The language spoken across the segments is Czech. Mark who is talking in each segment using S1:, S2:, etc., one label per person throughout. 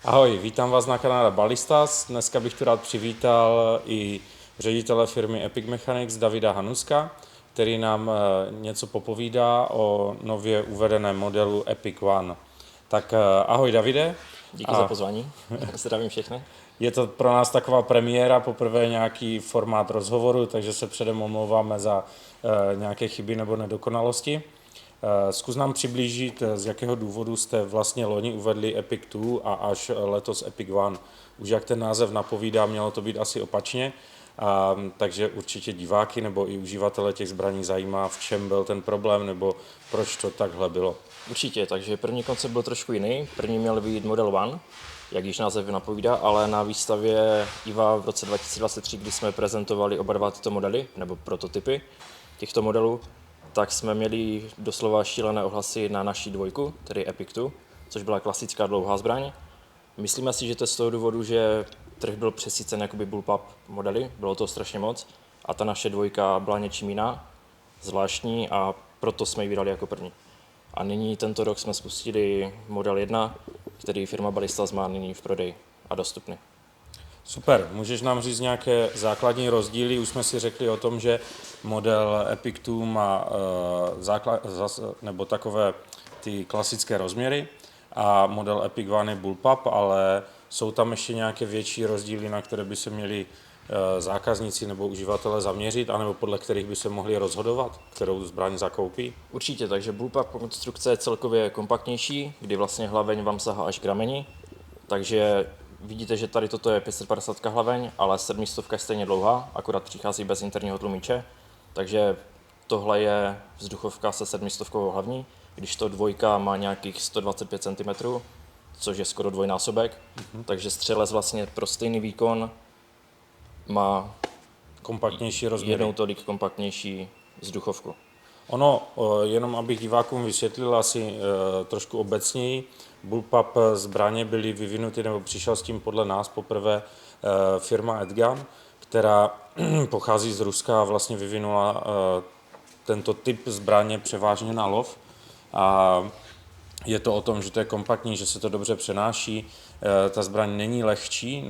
S1: Ahoj, vítám vás na kanále Ballistas. Dneska bych tu rád přivítal i ředitele firmy Epic Mechanics Davida Hanuska, který nám něco popovídá o nově uvedeném modelu Epic One. Tak ahoj Davide.
S2: Díky za pozvání, zdravím všechny.
S1: Je to pro nás taková premiéra, poprvé nějaký formát rozhovoru, takže se předem omlouváme za nějaké chyby nebo nedokonalosti. Zkus nám přiblížit, z jakého důvodu jste vlastně loni uvedli Epic 2 a až letos Epic One. Už jak ten název napovídá, mělo to být asi opačně, takže určitě diváky nebo i uživatele těch zbraní zajímá, v čem byl ten problém nebo proč to takhle bylo.
S2: Určitě, takže první koncept byl trošku jiný. První měl být Model One, jak již název napovídá, ale na výstavě IVA v roce 2023, kdy jsme prezentovali oba dva tyto modely, nebo prototypy těchto modelů, tak jsme měli doslova šílené ohlasy na naší dvojku, tedy Epic 2, což byla klasická dlouhá zbraň. Myslíme si, že to je z toho důvodu, že trh byl přesycen jakoby bullpup modely, bylo to strašně moc a ta naše dvojka byla něčím jiná, zvláštní a proto jsme ji vydali jako první. A nyní tento rok jsme spustili model 1, který firma Ballistas má nyní v prodeji a dostupný.
S1: Super, můžeš nám říct nějaké základní rozdíly? Už jsme si řekli o tom, že model Epic 2 má nebo takové ty klasické rozměry a model Epic One je bullpup, ale jsou tam ještě nějaké větší rozdíly, na které by se měli zákazníci nebo uživatelé zaměřit, anebo podle kterých by se mohli rozhodovat, kterou zbraň zakoupí?
S2: Určitě, takže bullpup konstrukce je celkově kompaktnější, kdy vlastně hlaveň vám sahá až k rameni, takže vidíte, že tady toto je 550 hlaveň, ale 700 je stejně dlouhá, akorát přichází bez interního tlumiče, takže tohle je vzduchovka se 700 hlavní, když to dvojka má nějakých 125 cm, což je skoro dvojnásobek, takže střelec vlastně pro stejný výkon má
S1: Kompaktnější rozměry.
S2: jednou tolik kompaktnější vzduchovku.
S1: Ono, jenom abych divákům vysvětlil asi trošku obecněji, bullpup zbraně byly vyvinuty, nebo přišel s tím podle nás poprvé firma Edgun, která pochází z Ruska a vlastně vyvinula tento typ zbraně převážně na lov. A je to o tom, že to je kompaktní, že se to dobře přenáší. Ta zbraň není lehčí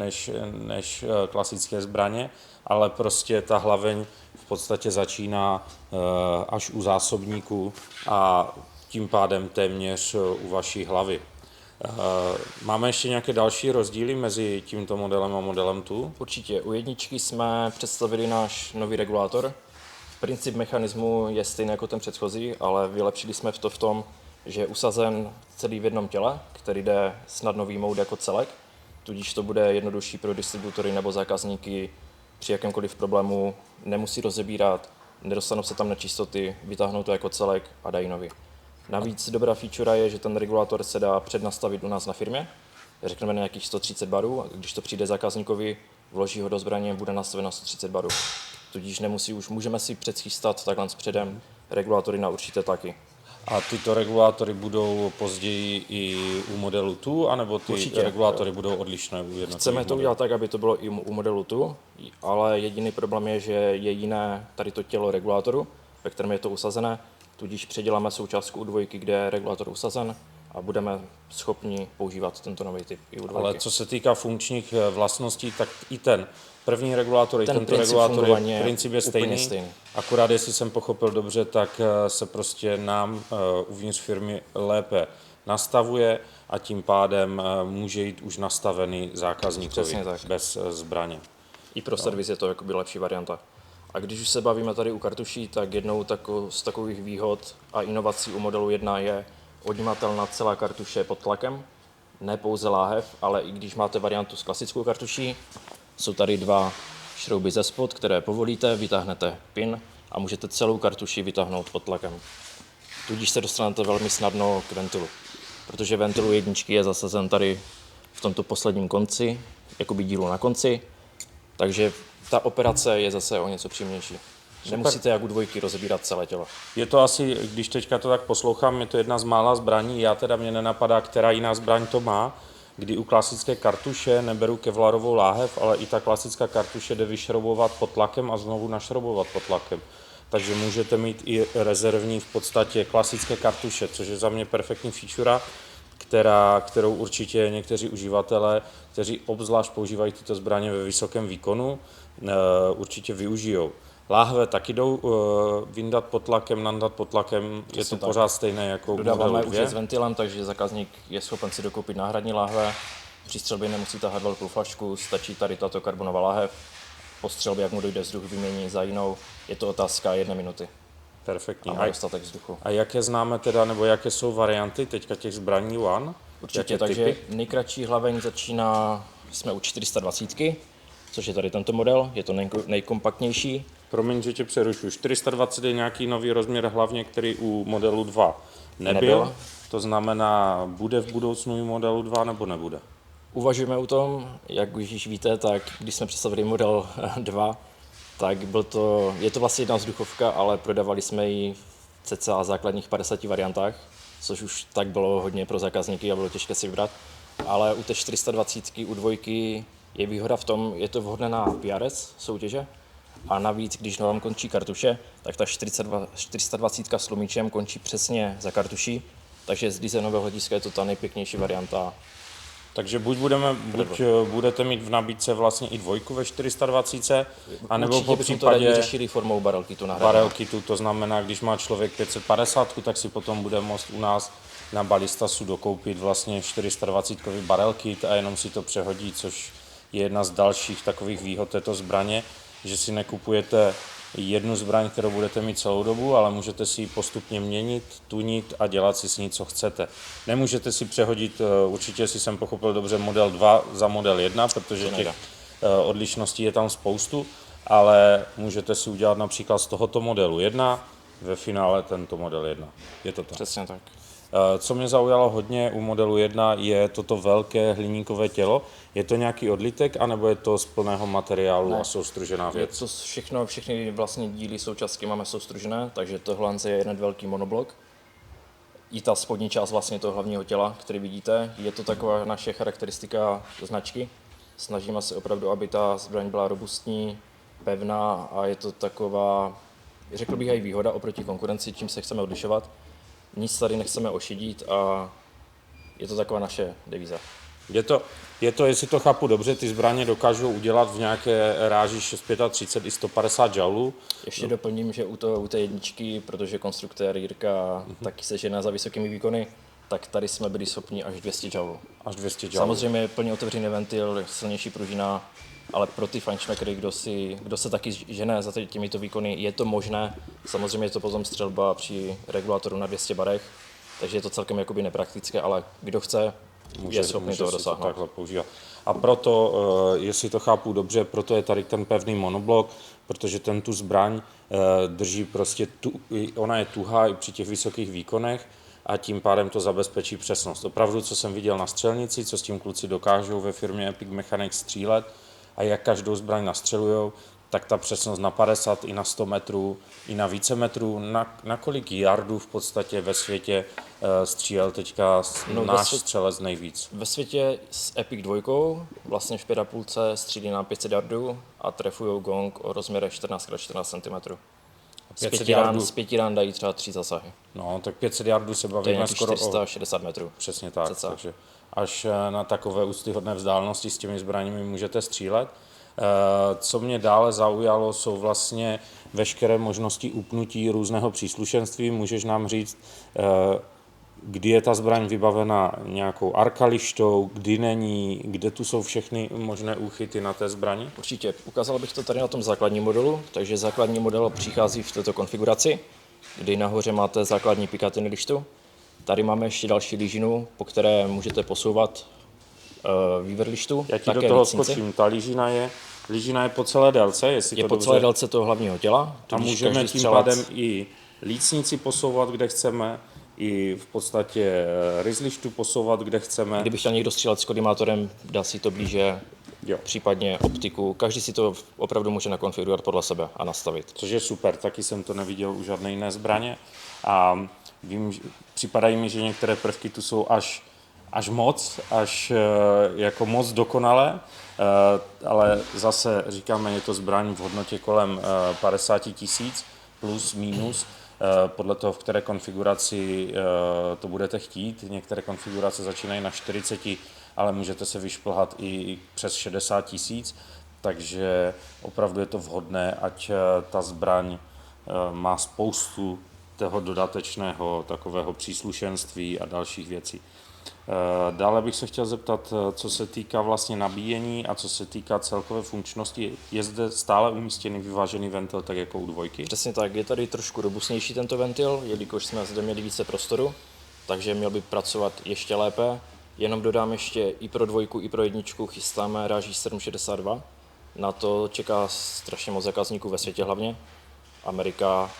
S1: než klasické zbraně, ale prostě ta hlaveň v podstatě začíná až u zásobníku a tím pádem téměř u vaší hlavy. Máme ještě nějaké další rozdíly mezi tímto modelem a modelem 2?
S2: Určitě. U jedničky jsme představili náš nový regulátor. Princip mechanismu je stejný jako ten předchozí, ale vylepšili jsme to v tom, že je usazen celý v jednom těle, který jde snadno vyjmout jako celek, tudíž to bude jednodušší pro distributory nebo zákazníky při jakémkoliv problému, nemusí rozebírat, nedostanou se tam nečistoty, vytáhnou to jako celek a dají nový. Navíc dobrá feature je, že ten regulátor se dá přednastavit u nás na firmě, řekneme na nějakých 130 barů, a když to přijde zákazníkovi, vloží ho do zbraně, bude nastaven na 130 barů. Tudíž můžeme si předchystat takhle předem regulátory na určité tlaky.
S1: A tyto regulátory budou později i u modelu 2, anebo ty
S2: Určitě.
S1: regulátory budou odlišné u jednotlivých
S2: Chceme to
S1: modelů?
S2: udělat tak, aby to bylo i u modelu 2, ale jediný problém je, že je jiné tady to tělo regulátoru, ve kterém je to usazené, tudíž předěláme součástku u dvojky, kde je regulátor usazen a budeme schopni používat tento nový typ i u dvojky.
S1: Ale co se týká funkčních vlastností, tak i ten první regulátor, i
S2: Ten
S1: tento
S2: princip
S1: regulátor,
S2: fungování je
S1: princip je
S2: úplně
S1: stejný.
S2: stejný.
S1: Akorát, jestli jsem pochopil dobře, tak se prostě nám uvnitř firmy lépe nastavuje a tím pádem může jít už nastavený zákazníkovi
S2: Přesně tak.
S1: bez zbraně.
S2: I pro servis je to jakoby lepší varianta. A když už se bavíme tady u kartuší, tak jednou z takových výhod a inovací u modelu 1 je odnímatelná celá kartuše pod tlakem, ne pouze láhev, ale i když máte variantu s klasickou kartuší, jsou tady dva šrouby ze spod, které povolíte, vytáhnete pin a můžete celou kartuši vytáhnout pod tlakem. Tudíž se dostanete velmi snadno k ventilu, protože ventil jedničky je zasazen tady v tomto posledním konci, jakoby dílu na konci, takže ta operace je zase o něco příjemnější. Nemusíte jak u dvojky rozebírat celé tělo.
S1: Je to asi, když teďka to tak poslouchám, je to jedna z mála zbraní, mě nenapadá, která jiná zbraň to má, kdy u klasické kartuše neberu kevlarovou láhev, ale i ta klasická kartuše jde vyšroubovat pod tlakem a znovu našroubovat pod tlakem. Takže můžete mít i rezervní v podstatě klasické kartuše, což je za mě perfektní feature, kterou určitě někteří uživatelé, kteří obzvlášť používají tyto zbraně ve vysokém výkonu, určitě využijou. Láhve taky jdou vyndat pod tlakem, nandat pod tlakem, je to pořád stejné jako
S2: dodáváme už s ventilem, takže zákazník je schopen si dokoupit náhradní láhve. Při střelbě nemusí tahat velkou flašku, stačí tady tato karbonová láhev. Po střelbě, jak mu dojde vzduch, vymění za jinou. Je to otázka 1 minuty.
S1: Perfektní.
S2: A dostatek vzduchu.
S1: A jaké známe teda, nebo jaké jsou varianty teďka těch zbraní One?
S2: Určitě, takže nejkratší hlaveň začíná, jsme u 420, což je tady tento model, je to nejkompaktnější.
S1: Promiň, že tě přerušuju. 420 je nějaký nový rozměr hlavně, který u modelu 2 nebyl. To znamená, bude v budoucnu u modelu 2 nebo nebude?
S2: Uvažujeme o tom, jak už již víte, tak když jsme představili model 2, tak je to vlastně jedna vzduchovka, ale prodávali jsme ji v cca základních 50 variantách, což už tak bylo hodně pro zákazníky a bylo těžké si vybrat. Ale u té 420 u dvojky je výhoda v tom, je to vhodné na PRS soutěže a navíc, když vám končí kartuše, tak ta 420 s lumičem končí přesně za kartuší, takže z designového hlediska je to ta nejpěknější varianta.
S1: Takže buď budete mít v nabídce vlastně i dvojku ve 420, anebo po případě
S2: vyřešili formou barrel kitu.
S1: Barrel kitu, to znamená, když má člověk 550, tak si potom bude moct u nás na Ballistasu dokoupit vlastně 420 barrel kit a jenom si to přehodí, což je jedna z dalších takových výhod této zbraně, že si nekupujete jednu zbraň, kterou budete mít celou dobu, ale můžete si ji postupně měnit, tunit a dělat si s ní, co chcete. Nemůžete si přehodit, určitě si jsem pochopil dobře, model 2 za model 1, protože těch odlišností je tam spoustu, ale můžete si udělat například z tohoto modelu 1 ve finále tento model 1. Je to tak?
S2: Přesně tak.
S1: Co mě zaujalo hodně u modelu 1 je toto velké hliníkové tělo. Je to nějaký odlitek, anebo je to z plného materiálu a soustružená věc?
S2: Je to všechny vlastně díly součástky máme soustružené, takže tohle je jeden velký monoblok. I ta spodní část vlastně toho hlavního těla, který vidíte, je to taková naše charakteristika značky. Snažíme se opravdu, aby ta zbraň byla robustní, pevná a je to taková, řekl bych, i výhoda oproti konkurenci, čím se chceme odlišovat. Nic tady nechceme ošidit a je to taková naše devíza.
S1: Je to, jestli to chápu dobře, ty zbraně dokážou udělat v nějaké ráži 635 i 150 joulů.
S2: Ještě doplním, že u té jedničky, protože konstruktér Jirka taky se žená za vysokými výkony, tak tady jsme byli schopni až 200 joulů.
S1: Až 200 joulů.
S2: Samozřejmě plně otevřený ventil, silnější pružina, ale pro ty fajnšmekry, kdo se taky žene za těmito výkony, je to možné. Samozřejmě je to potom střelba při regulátoru na 200 barech, takže je to celkem jakoby nepraktické, ale kdo chce, je schopný toho dosáhnout.
S1: Takhle používat. A proto, jestli to chápu dobře, proto je tady ten pevný monoblok, protože ten tu zbraň drží prostě, ona je tuhá i při těch vysokých výkonech a tím pádem to zabezpečí přesnost. Opravdu, co jsem viděl na střelnici, co s tím kluci dokážou ve firmě Epic Mechanics střílet a jak každou zbraň nastřelujou, tak ta přesnost na 50 i na 100 metrů, i na více metrů, na kolik yardů v podstatě ve světě střílel teďka náš střelec nejvíc?
S2: Ve světě s Epic 2, vlastně v 5,5 střílí na 500 yardů a trefují gong o rozměre 14x14 cm. Z 5 rán dají třeba 3 zasahy.
S1: No, tak 500 yardů se bavíme skoro
S2: 460 metrů.
S1: Přesně tak, takže až na takové úctyhodné vzdálenosti s těmi zbraněmi můžete střílet. Co mě dále zaujalo, jsou vlastně veškeré možnosti upnutí různého příslušenství. Můžeš nám říct, kdy je ta zbraň vybavena nějakou arkalištou, kdy není, kde tu jsou všechny možné úchyty na té zbrani?
S2: Určitě. Ukázal bych to tady na tom základním modelu. Takže základní model přichází v této konfiguraci, kdy nahoře máte základní pikatiny lištu. Tady máme ještě další lížinu, po které můžete posouvat výver lištu.
S1: Já ti do toho skočím. Ta lížina je po celé délce, jestli
S2: je
S1: to
S2: po celé délce toho hlavního těla.
S1: A můžeme tím pádem i lícnici posouvat, kde chceme, i v podstatě ryslištu posouvat, kde chceme.
S2: Kdyby chtěl někdo střílet s kolimátorem, dá si to blíže, případně optiku. Každý si to opravdu může nakonfigurovat podle sebe a nastavit.
S1: Což je super, taky jsem to neviděl u žádné jiné zbraně. A připadají mi, že některé prvky tu jsou až jako moc dokonalé, ale zase říkáme, je to zbraň v hodnotě kolem 50 000 plus minus, podle toho, v které konfiguraci to budete chtít. Některé konfigurace začínají na 40, ale můžete se vyšplhat i přes 60 tisíc, takže opravdu je to vhodné, ať ta zbraň má spoustu toho dodatečného takového příslušenství a dalších věcí. Dále bych se chtěl zeptat, co se týká vlastně nabíjení a co se týká celkové funkčnosti. Je zde stále umístěný vyvážený ventil, tak jako u dvojky?
S2: Přesně tak, je tady trošku robustnější tento ventil, jelikož jsme zde měli více prostoru, takže měl by pracovat ještě lépe. Jenom dodám ještě i pro dvojku, i pro jedničku chystáme ráží 762. Na to čeká strašně moc zákazníků ve světě hlavně. Amerika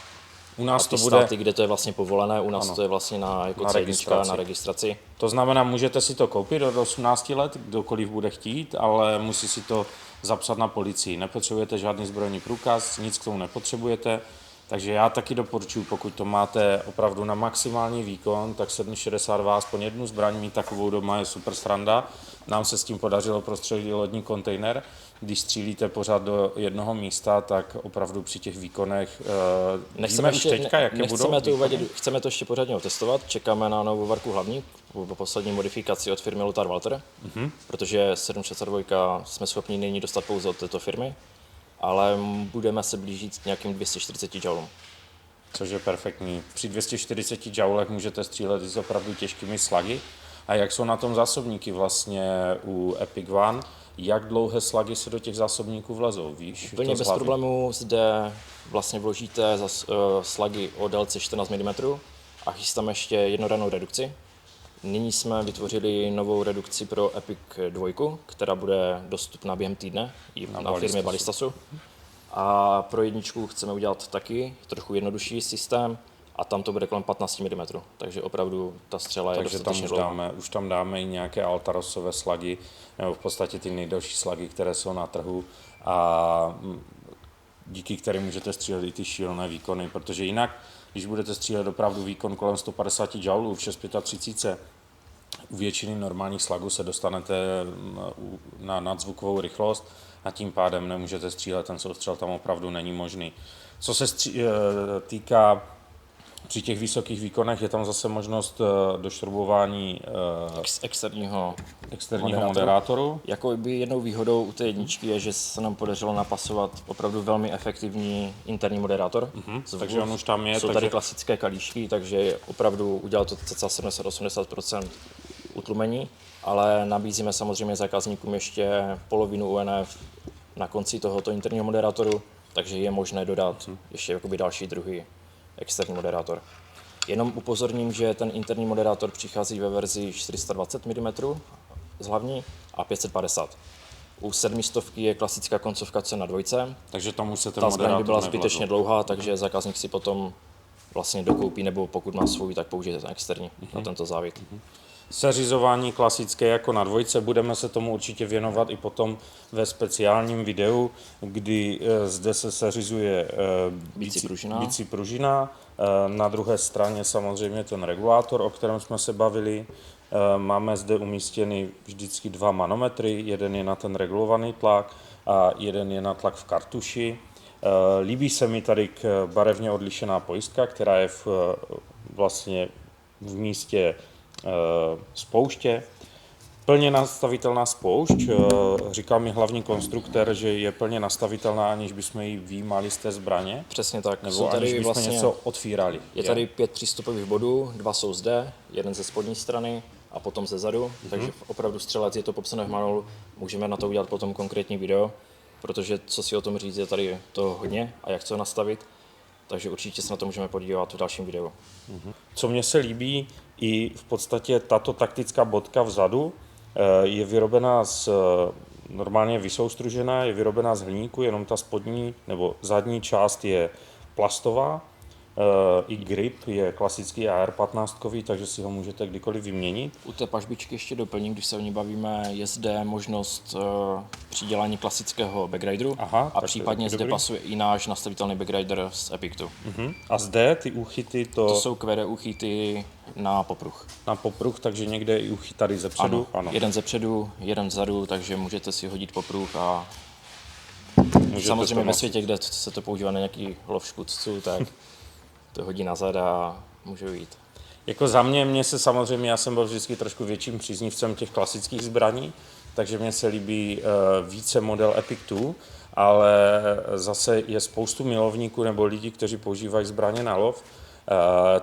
S1: U
S2: a
S1: nás
S2: ty
S1: to bude...
S2: státy, kde to je vlastně povolené, u nás to je vlastně jako
S1: Na
S2: C1
S1: registraci.
S2: na registraci.
S1: To znamená, můžete si to koupit od 18 let, kdokoliv bude chtít, ale musí si to zapsat na policii. Nepotřebujete žádný zbrojní průkaz, nic k tomu nepotřebujete. Takže já taky doporučuji, pokud to máte opravdu na maximální výkon, tak 762 aspoň jednu zbraň mít takovou doma je super sranda. Nám se s tím podařilo prostředit lodní kontejner. Když střílíte pořád do jednoho místa, tak opravdu při těch výkonech víme už teďka, jaké budou výkony?
S2: Chceme to ještě pořádně otestovat. Čekáme na novou varku hlavní, po poslední modifikaci od firmy Lothar Walter, protože 762 jsme schopni nyní dostat pouze od této firmy, ale budeme se blížit k nějakým 240 joulům.
S1: Což je perfektní. Při 240 joulech můžete střílet i s opravdu těžkými slagy. A jak jsou na tom zásobníky vlastně u Epic One? Jak dlouhé slagy se do těch zásobníků vlezou? Víš?
S2: Úplně bez problémů zde vlastně vložíte slagy o délce 14 mm a chystáme ještě jednorannou redukci. Nyní jsme vytvořili novou redukci pro Epic 2, která bude dostupná během týdne i na firmě Ballistasu. A pro jedničku chceme udělat taky trochu jednodušší systém a tam to bude kolem 15 mm, takže opravdu ta střela je dostatečně dlouhá.
S1: Už tam dáme i nějaké Altarosové slagy, nebo v podstatě ty nejdelší slagy, které jsou na trhu a díky kterým můžete střílet i ty šílené výkony, protože jinak, když budete střílet opravdu výkon kolem 150 joulů v 635, u většiny normálních slagů se dostanete na nadzvukovou rychlost a tím pádem nemůžete střílet, ten soustřel tam opravdu není možný. Co se týká při těch vysokých výkonech, je tam zase možnost došroubování
S2: externího
S1: moderátoru.
S2: Jako by jednou výhodou u té jedničky je, že se nám podařilo napasovat opravdu velmi efektivní interní moderátor.
S1: Takže on už tam je.
S2: Jsou tady klasické kalíšky, takže opravdu udělal to cca 70-80% utlumení, ale nabízíme samozřejmě zákazníkům ještě polovinu UNF na konci tohoto interního moderátoru, takže je možné dodat ještě jakoby další druhý externí moderátor. Jenom upozorním, že ten interní moderátor přichází ve verzi 420 mm z hlavní a 550. U 700 je klasická koncovka C na dvojce.
S1: Takže tam už se ten
S2: ta zbraň by byla
S1: nevlezl.
S2: zbytečně dlouhá, takže zákazník si potom vlastně dokoupí, nebo pokud má svůj, tak použije ten externí na tento závěk.
S1: Seřizování klasické jako na dvojce, budeme se tomu určitě věnovat i potom ve speciálním videu, kdy zde se seřizuje bicí pružina, na druhé straně samozřejmě ten regulátor, o kterém jsme se bavili. Máme zde umístěny vždycky dva manometry, jeden je na ten regulovaný tlak a jeden je na tlak v kartuši. Líbí se mi tady barevně odlišená pojistka, která je vlastně v místě spouště. Plně nastavitelná spoušť. Říkal mi hlavní konstruktér, že je plně nastavitelná, aniž bychom ji vyjímali z té zbraně.
S2: Přesně tak.
S1: Nebo aniž bychom vlastně něco otvírali.
S2: Je tady 5 přístupových bodů, 2 jsou zde, jeden ze spodní strany a potom ze zadu. Takže opravdu střelec, je to popsané v manuálu, můžeme na to udělat potom konkrétní video, protože co si o tom říct, je tady to hodně a jak to nastavit. Takže určitě se na to můžeme podívat v dalším videu.
S1: Co mně se líbí, i v podstatě tato taktická bodka vzadu je vyrobená normálně vysoustružená, je vyrobená z hliníku, jenom ta spodní nebo zadní část je plastová. I grip je klasický AR-15, takže si ho můžete kdykoliv vyměnit.
S2: U té pažbičky ještě doplním, když se o ní bavíme, je zde možnost přidělání klasického backrideru a případně zde pasuje i náš nastavitelný backrider z Epic 2.
S1: A zde ty úchyty
S2: to jsou QD úchyty na popruh.
S1: Na popruh, takže někde i úchyt tady zepředu?
S2: Ano. Jeden zepředu, jeden vzadu, takže můžete si hodit popruh a samozřejmě ve světě, kde se to používá na nějaký lov škůdců, tak to hodí nazad a může jít.
S1: Jako za mě se samozřejmě, já jsem byl vždycky trošku větším příznivcem těch klasických zbraní, takže mně se líbí více model Epic 2, ale zase je spoustu milovníků nebo lidí, kteří používají zbraně na lov,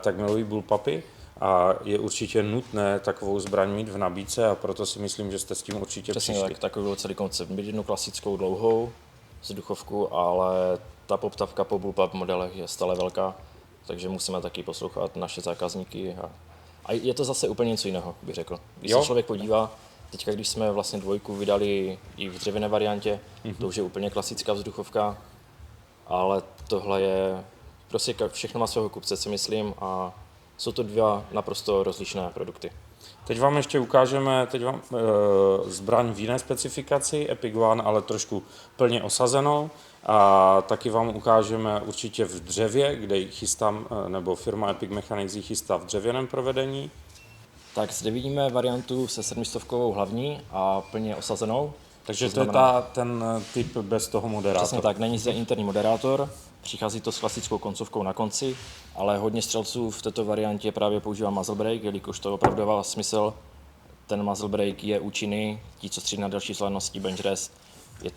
S1: tak milují bullpupy a je určitě nutné takovou zbraň mít v nabídce a proto si myslím, že jste s tím určitě
S2: Přesně
S1: přišli.
S2: tak, takový byl celý koncept. Mít jednu klasickou dlouhou vzduchovku, ale ta poptavka po bullpup modelech je stále velká, takže musíme taky poslouchat naše zákazníky. A je to zase úplně něco jiného, bych řekl. Když se člověk podívá, teďka když jsme vlastně dvojku vydali i v dřevěné variantě, to už je úplně klasická vzduchovka, ale tohle je prostě všechno má svého kupce, si myslím, a jsou to dva naprosto rozlišné produkty.
S1: Teď vám ještě ukážeme zbraň v jiné specifikaci, Epic One, ale trošku plně osazenou. A taky vám ukážeme určitě v dřevě, kde ji chystám, nebo firma Epic Mechanics ji chystá v dřevěném provedení.
S2: Tak zde vidíme variantu se 700 hlavní a plně osazenou.
S1: Takže to je ten typ bez toho moderátora.
S2: Přesně tak, není zde interní moderátor, přichází to s klasickou koncovkou na konci, ale hodně střelců v této variantě právě používá muzzle brake, jelikož to opravdu dává smysl. Ten muzzle brake je účinný, ti, co střílí na delší vzdálenosti bench rest, je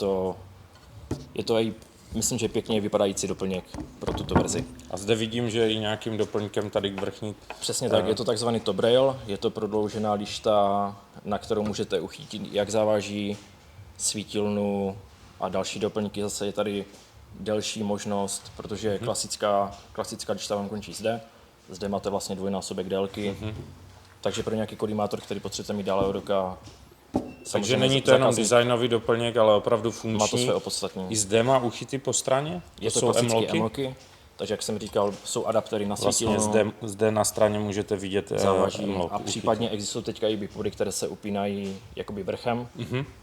S2: to i, myslím, že pěkně vypadající doplněk pro tuto verzi.
S1: A zde vidím, že i nějakým doplňkem tady k vrchní.
S2: Přesně tak, je to takzvaný top rail, je to prodloužená lišta, na kterou můžete uchytit jak závaží, svítilnu a další doplňky. Zase je tady delší možnost, protože klasická lišta vám končí zde. Zde máte vlastně dvojnásobek délky, takže pro nějaký kolimátor, který potřebujete mít dále od roka.
S1: Takže není to jenom designový doplněk, ale opravdu funkční.
S2: Má to své opodstatnění.
S1: I zde má uchyty po straně?
S2: Je to klasické M-locky, takže jak jsem říkal, jsou adaptéry na svítilnu.
S1: Vlastně zde na straně můžete vidět
S2: závaží a případně existují teďka i bipody, které se upínají jakoby vrchem.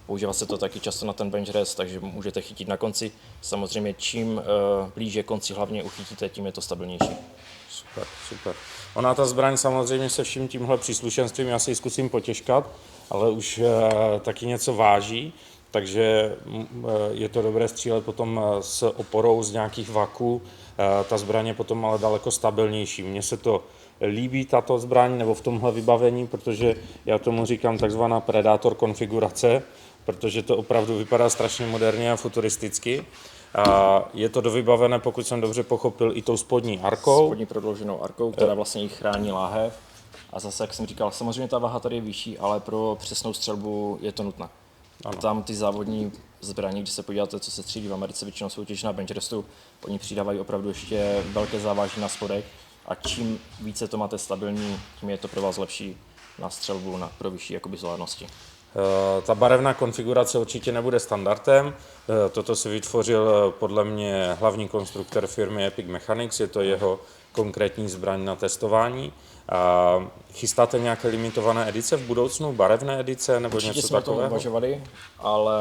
S2: Používá se to taky často na ten bench rest, takže můžete chytit na konci. Samozřejmě čím blíže konci hlavně uchytíte, tím je to stabilnější.
S1: Super. Ona ta zbraň samozřejmě se vším tímhle příslušenstvím, já si ji zkusím potěžkat, ale už taky něco váží, takže je to dobré střílet potom s oporou z nějakých vaků. Ta zbraň je potom ale daleko stabilnější. Mně se to líbí, tato zbraň, nebo v tomhle vybavení, protože já tomu říkám takzvaná Predator konfigurace, protože to opravdu vypadá strašně moderně a futuristicky. A je to dovybavené, pokud jsem dobře pochopil, i tou spodní arkou.
S2: Spodní prodlouženou arkou, která vlastně jí chrání láhev. A zase, jak jsem říkal, samozřejmě ta váha tady je vyšší, ale pro přesnou střelbu je to nutné. Ano. Tam ty závodní zbraně, když se podíváte, co se střílí v Americe, většinou soutěž na bench restu, oni přidávají opravdu ještě velké závaží na spodek a čím více to máte stabilní, tím je to pro vás lepší na střelbu pro vyšší jakoby zvládnosti.
S1: Ta barevná konfigurace určitě nebude standardem. Toto si vytvořil podle mě hlavní konstruktor firmy Epic Mechanics, je to jeho konkrétní zbraň na testování. Chystáte nějaké limitované edice v budoucnu, barevné edice nebo
S2: určitě
S1: něco
S2: jsme
S1: takového?
S2: to uvažovali, ale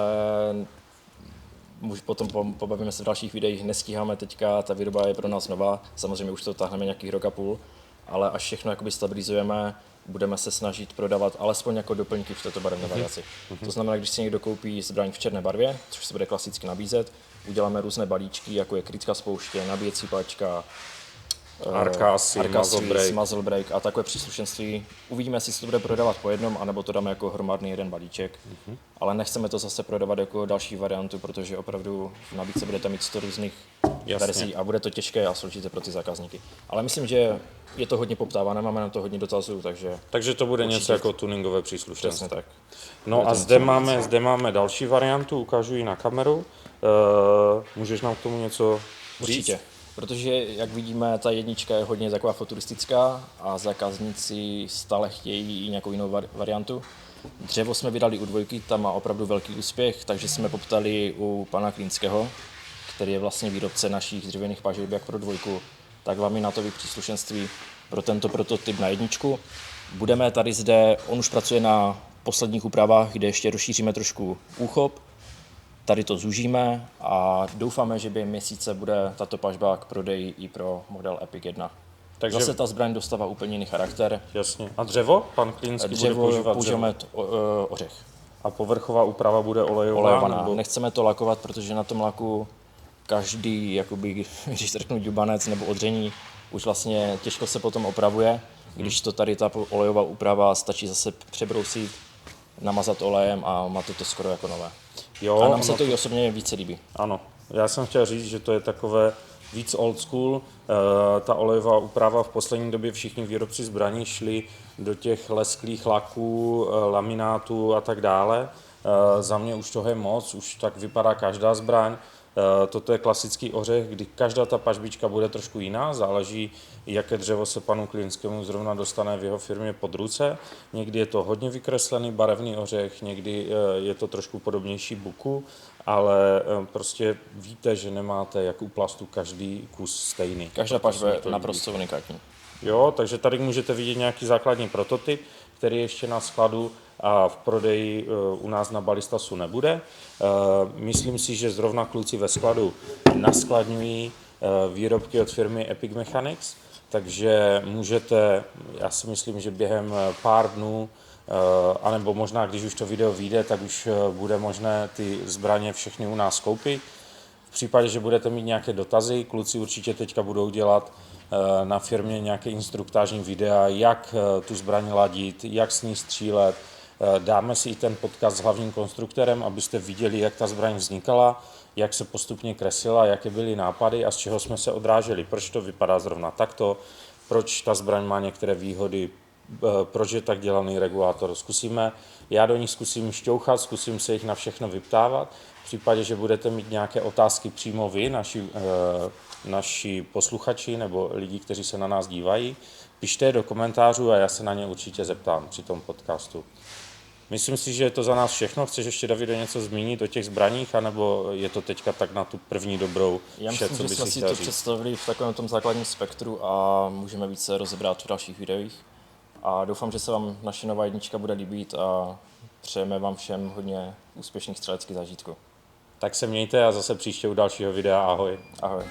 S2: potom pobavíme se v dalších videích, nestíháme teďka, ta výroba je pro nás nová, samozřejmě už to táhneme nějakých rok a půl, ale až všechno jakoby stabilizujeme, budeme se snažit prodávat alespoň jako doplňky v této barevné variaci. To znamená, když si někdo koupí zbraň v černé barvě, což se bude klasicky nabízet, uděláme různé balíčky, jako je kritická spouště, nabíjecí páčka,
S1: Arkasy,
S2: muzzle brake a takové příslušenství. Uvidíme, jestli se to bude prodávat po jednom, anebo to dáme jako hromadný jeden balíček. Ale nechceme to zase prodávat jako další variantu, protože opravdu v nabídce budete mít 100 různých verzí a bude to těžké a složité pro ty zákazníky. Ale myslím, že je to hodně poptávané, máme na to hodně dotazů,
S1: takže to bude něco jako tuningové příslušenství.
S2: Přesně tak.
S1: No a zde máme další variantu, ukážu ji na kameru. Můžeš nám k tomu něco říct?
S2: Určitě. Protože, jak vidíme, ta jednička je hodně taková futuristická a zákazníci stále chtějí nějakou jinou variantu. Dřevo jsme vydali u dvojky, tam má opravdu velký úspěch, takže jsme poptali u pana Klínského, který je vlastně výrobce našich dřevěných pažeb jak pro dvojku, tak laminátové příslušenství pro tento prototyp na jedničku. Budeme tady zde, on už pracuje na posledních úpravách, kde ještě rozšíříme trošku úchop. Tady to zúžíme a doufáme, že během měsíce bude tato pažba k prodeji i pro model Epic 1. Takže zase ta zbraň dostává úplně jiný charakter.
S1: Jasně. A dřevo? Pan Klínský bude používat
S2: použijeme ořech.
S1: A povrchová úprava bude olejovaná?
S2: Nebo? Nechceme to lakovat, protože na tom laku každý, jakoby, když to řeknu ďubanec nebo odření, už vlastně těžko se potom opravuje, když to tady ta olejová úprava stačí zase přebrousit, namazat olejem a má to skoro jako nové.
S1: Jo,
S2: A nám se to i osobně více líbí.
S1: ano, já jsem chtěl říct, že to je takové víc old school. Ta olejová úprava v poslední době všichni výrobci zbraní šli do těch lesklých laků, laminátů a tak dále. Za mě už toho je moc, už tak vypadá každá zbraň. Toto je klasický ořech, kdy každá ta pažbička bude trošku jiná, záleží, jaké dřevo se panu Klinskému zrovna dostane v jeho firmě pod ruce. Někdy je to hodně vykreslený barevný ořech, někdy je to trošku podobnější buku, ale prostě víte, že nemáte jak u plastu každý kus stejný.
S2: Každá pažba je naprosto unikátní.
S1: Jo, takže tady můžete vidět nějaký základní prototyp, který ještě na skladu a v prodeji u nás na Ballistasu nebude. Myslím si, že zrovna kluci ve skladu naskladňují výrobky od firmy Epic Mechanics, takže můžete, já si myslím, že během pár dnů, anebo možná, když už to video vyjde, tak už bude možné ty zbraně všechny u nás koupit. V případě, že budete mít nějaké dotazy, kluci určitě teďka budou dělat na firmě nějaké instruktážní videa, jak tu zbraň ladit, jak s ní střílet. Dáme si i ten podcast s hlavním konstruktorem, abyste viděli, jak ta zbraň vznikala, jak se postupně kreslila, jaké byly nápady a z čeho jsme se odráželi, proč to vypadá zrovna takto, proč ta zbraň má některé výhody, proč je tak dělaný regulátor. Já do nich zkusím šťouchat, zkusím se jich na všechno vyptávat. V případě, že budete mít nějaké otázky přímo vy, naši posluchači nebo lidi, kteří se na nás dívají, pište je do komentářů a já se na ně určitě zeptám při tom podcastu. Myslím si, že je to za nás všechno. Chceš ještě, Davide, něco zmínit o těch zbraních, anebo je to teďka tak na tu první dobrou
S2: Já
S1: vše,
S2: myslím,
S1: co
S2: že
S1: by
S2: jsme
S1: si
S2: si
S1: chtěl
S2: to
S1: říct?
S2: představili v takovém tom základním spektru a můžeme více rozebrat v dalších videích. A doufám, že se vám naše nová jednička bude líbit a přejeme vám všem hodně úspěšných střeleckých zážitků.
S1: Tak se mějte a zase příště u dalšího videa. Ahoj.
S2: Ahoj.